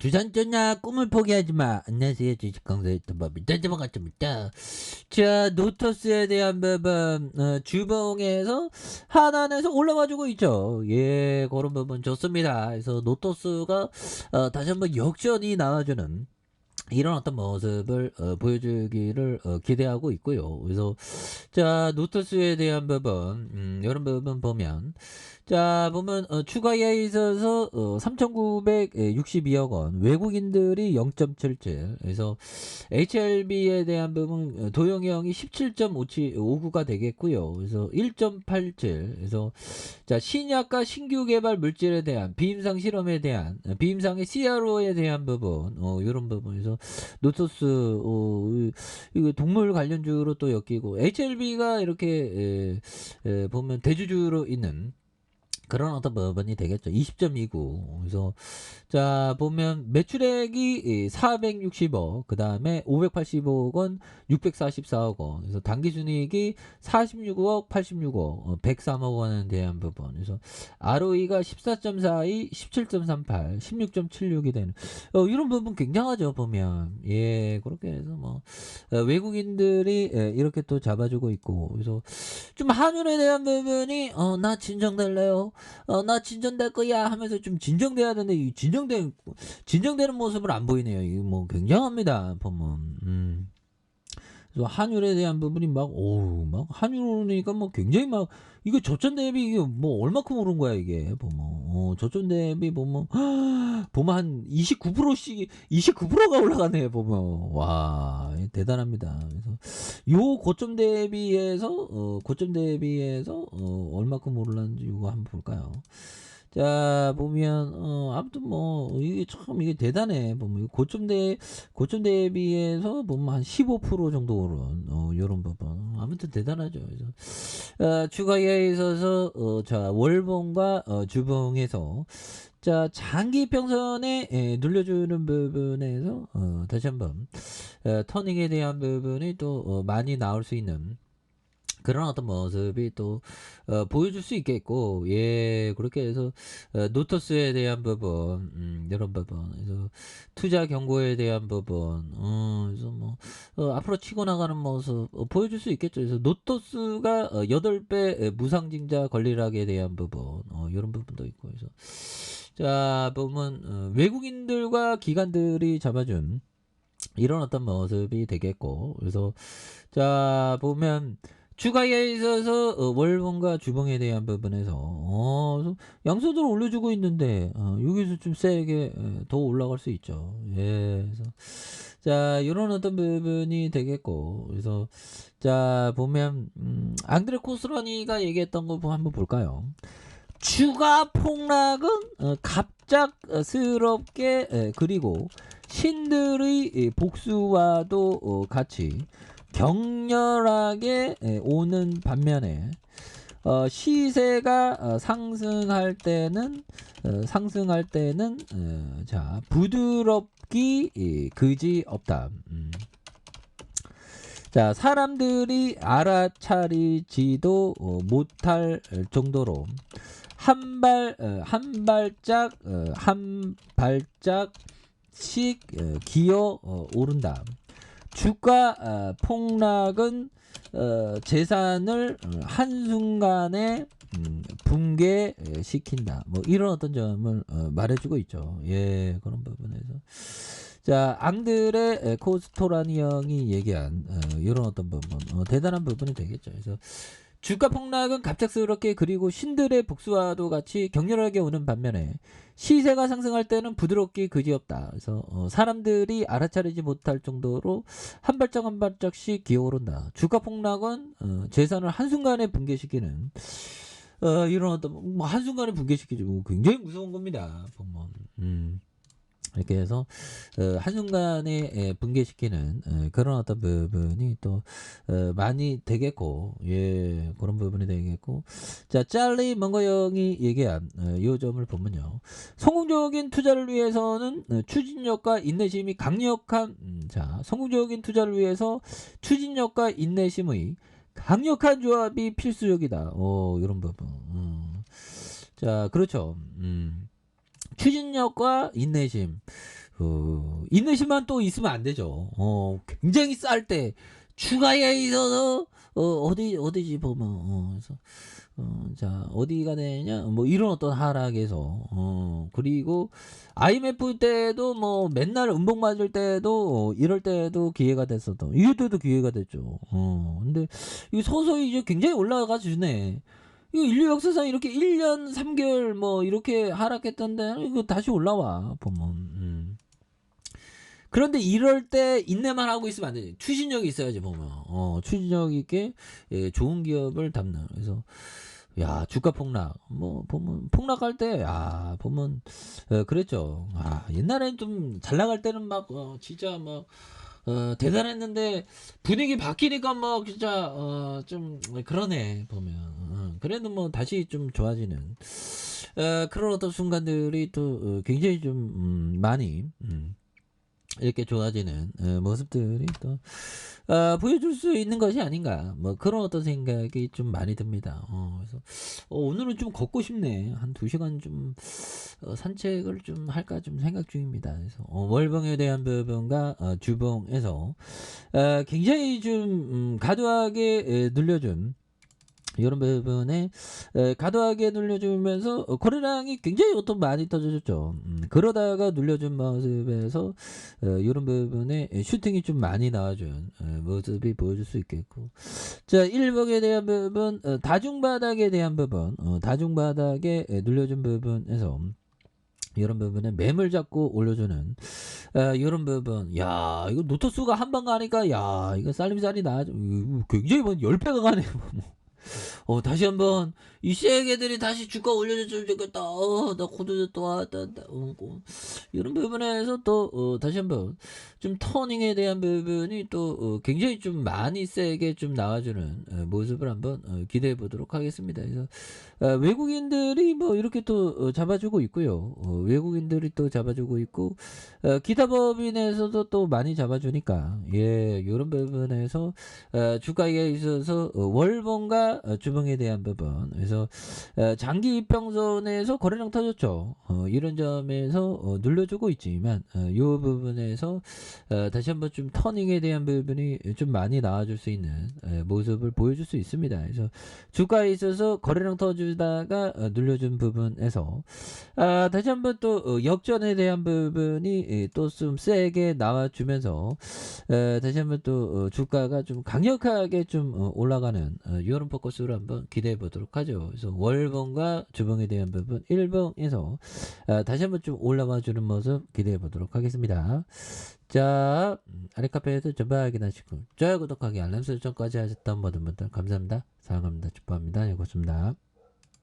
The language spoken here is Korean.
주산전야 꿈을 포기하지 마. 안녕하세요. 주식 강사 유튜버입니다. 반갑습니다. 자, 노토스에 대한 부분, 주봉에서 하단에서 올라가지고 있죠. 예, 그런 부분 좋습니다. 그래서 노토스가 다시 한번 역전이 나와주는 이런 어떤 모습을 보여주기를 기대하고 있고요. 그래서 자, 노토스에 대한 부분, 이런 부분 보면, 자, 보면 추가에 있어서 3,962억 원, 외국인들이 0.77, 그래서 HLB에 대한 부분 도영이 형이 17.59가 되겠고요. 그래서 1.87, 그래서 자, 신약과 신규 개발 물질에 대한 비임상 실험에 대한 비임상의 CRO에 대한 부분, 이런 부분에서 노토스 이거 동물 관련주로 또 엮이고, HLB가 이렇게 보면 대주주로 있는 그런 어떤 부분이 되겠죠. 20.29. 그래서 자, 보면 매출액이 460억, 그 다음에 580억 원, 644억 원. 그래서 당기순이익이 46억, 86억, 103억 원에 대한 부분. 그래서 ROE가 14.42, 17.38, 16.76이 되는 이런 부분 굉장하죠. 보면 예, 그렇게 해서 뭐 외국인들이 이렇게 또 잡아주고 있고, 그래서 좀 한율에 대한 부분이 나 진정될래요. 나 진정될 거야 하면서 좀 진정돼야 되는데, 이 진정되는 모습을 안 보이네요. 이거 뭐 굉장합니다. 보면. 그래서 한율에 대한 부분이 막 한율 오르니까 뭐 굉장히 막, 이거 저점 대비 이게 뭐 얼마큼 오른 거야, 이게. 보면. 저점 대비 보면, 보면 한 29%씩, 29%가 올라가네, 보면. 와, 대단합니다. 그래서 요 고점 대비해서, 얼마큼 오르는지 이거 한번 볼까요? 자, 보면 아무튼 뭐 이게 참 이게 대단해. 보면 고점 대비해서 보면 한 15% 정도 오른 요런 부분. 아무튼 대단하죠. 그래서 추가에 있어서 자, 월봉과 주봉에서 자, 장기 평선에 눌려주는 부분에서 다시 한번 터닝에 대한 부분이 또 많이 나올 수 있는 그런 어떤 모습이 또 보여줄 수 있겠고, 예, 그렇게 해서 노토스에 대한 부분, 이런 부분, 그래서 투자 경고에 대한 부분, 그래서 뭐 앞으로 치고 나가는 모습 보여줄 수 있겠죠. 그래서 노토스가 8배 무상증자 권리락에 대한 부분, 이런 부분도 있고, 그래서 자, 보면 외국인들과 기관들이 잡아준 이런 어떤 모습이 되겠고, 그래서 자, 보면 추가에 있어서 월봉과 주봉에 대한 부분에서 양서들 올려주고 있는데 여기서 좀 세게 더 올라갈 수 있죠. 예, 그래서 자, 이런 어떤 부분이 되겠고, 그래서 자, 보면 앙드레 코스라니가 얘기했던 거 한번 볼까요? 주가 폭락은 갑작스럽게 그리고 신들의 복수와도 같이 격렬하게 오는 반면에 시세가 상승할 때는 자, 부드럽기 그지없다. 자, 사람들이 알아차리지도 못할 정도로 한 발짝씩 기어 오른다. 주가 폭락은 재산을 한순간에 붕괴시킨다. 뭐 이런 어떤 점을 말해주고 있죠. 예, 그런 부분에서. 자, 앙드레 코스토라니 형이 얘기한 이런 어떤 부분, 대단한 부분이 되겠죠. 그래서 주가 폭락은 갑작스럽게 그리고 신들의 복수와도 같이 격렬하게 오는 반면에 시세가 상승할 때는 부드럽기 그지없다. 그래서 사람들이 알아차리지 못할 정도로 한 발짝 한 발짝씩 기어오른다. 주가 폭락은 재산을 한순간에 붕괴시키는 이런 어떤 뭐 한순간에 붕괴시키죠. 굉장히 무서운 겁니다. 보면. 이렇게 해서 한순간에 붕괴시키는 그런 어떤 부분이 또 많이 되겠고, 예, 그런 부분이 되겠고. 자, 짤리 먼거 형이 얘기한 요 점을 보면요, 성공적인 투자를 위해서는 추진력과 인내심이 강력한 자, 성공적인 투자를 위해서 추진력과 인내심의 강력한 조합이 필수적이다. 이런 부분. 자, 그렇죠. 추진력과 인내심. 인내심만 또 있으면 안 되죠. 굉장히 쌀 때 추가에 있어서 어디지 보면 그래서 자 어디가 되냐 뭐 이런 어떤 하락에서 그리고 IMF 때도 뭐 맨날 음봉 맞을 때도 이럴 때도 기회가 됐었던 이때도 기회가 됐죠. 근데 이 서서히 이제 굉장히 올라가 주네. 이거 인류 역사상 이렇게 1년 3개월 뭐 이렇게 하락했던데 이거 다시 올라와 보면. 그런데 이럴 때 인내만 하고 있으면 안 되지. 추진력이 있어야지 보면. 추진력 있게 예, 좋은 기업을 담는. 그래서 야 주가 폭락. 뭐 보면 폭락할 때 보면 그랬죠. 옛날에는 좀 잘 나갈 때는 막 진짜 막 대단했는데 분위기 바뀌니까 뭐 진짜 좀 그러네 보면. 그래도 뭐 다시 좀 좋아지는 그런 어떤 순간들이 또 굉장히 좀 많이 이렇게 좋아지는 모습들이 또 보여줄 수 있는 것이 아닌가 뭐 그런 어떤 생각이 좀 많이 듭니다. 그래서 오늘은 좀 걷고 싶네. 한 2시간 좀 산책을 좀 할까 좀 생각 중입니다. 그래서 월봉에 대한 부분과 주봉에서 굉장히 좀 과도하게 눌려준 이런 부분에 과도하게 눌려주면서 거래량이 굉장히 어떤 많이 터져줬죠. 그러다가 눌려준 모습에서 이런 부분에 슈팅이 좀 많이 나와준 모습이 보여줄 수 있겠고, 자 1번에 대한 부분 다중바닥에 대한 부분 다중바닥에 눌려준 부분에서 이런 부분에 매물 잡고 올려주는 이런 부분. 야 이거 노트수가 한 방 가니까 야 이거 쌀림살이 나 굉장히 뭐 10배가 가네요. 다시 한번 이 쎄개들이 다시 주가 올려줬으면 좋겠다. 나 코드 또 왔다. 이런 부분에서 또 다시 한번 좀 터닝에 대한 부분이 또 굉장히 좀 많이 세게 좀 나와주는 모습을 한번 기대해 보도록 하겠습니다. 그래서 외국인들이 뭐 이렇게 또 잡아주고 있고요. 외국인들이 또 잡아주고 있고 기타 법인에서도 또 많이 잡아주니까 예 이런 부분에서 주가에 있어서 월봉과 주봉에 대한 부분 그래서 장기 이평선에서 거래량 터졌죠. 이런 점에서 눌러주고 있지만 이 부분에서 다시 한번 좀 터닝에 대한 부분이 좀 많이 나와줄 수 있는 모습을 보여줄 수 있습니다. 그래서 주가에 있어서 거래량 터주다가 눌려준 부분에서 다시 한번 또 역전에 대한 부분이 또 좀 세게 나와주면서 다시 한번 또 주가가 좀 강력하게 좀 올라가는 이런 포커스로 한번 기대해 보도록 하죠. 그래서 월봉과 주봉에 대한 부분 1봉에서 다시 한번 좀 올라와 주는 모습 기대해 보도록 하겠습니다. 자 아래 카페에서 전부 확인하시고 좋아요 구독하기 알람 설정까지 하셨던 모든 분들 감사합니다. 사랑합니다. 축복합니다. 고맙습니다.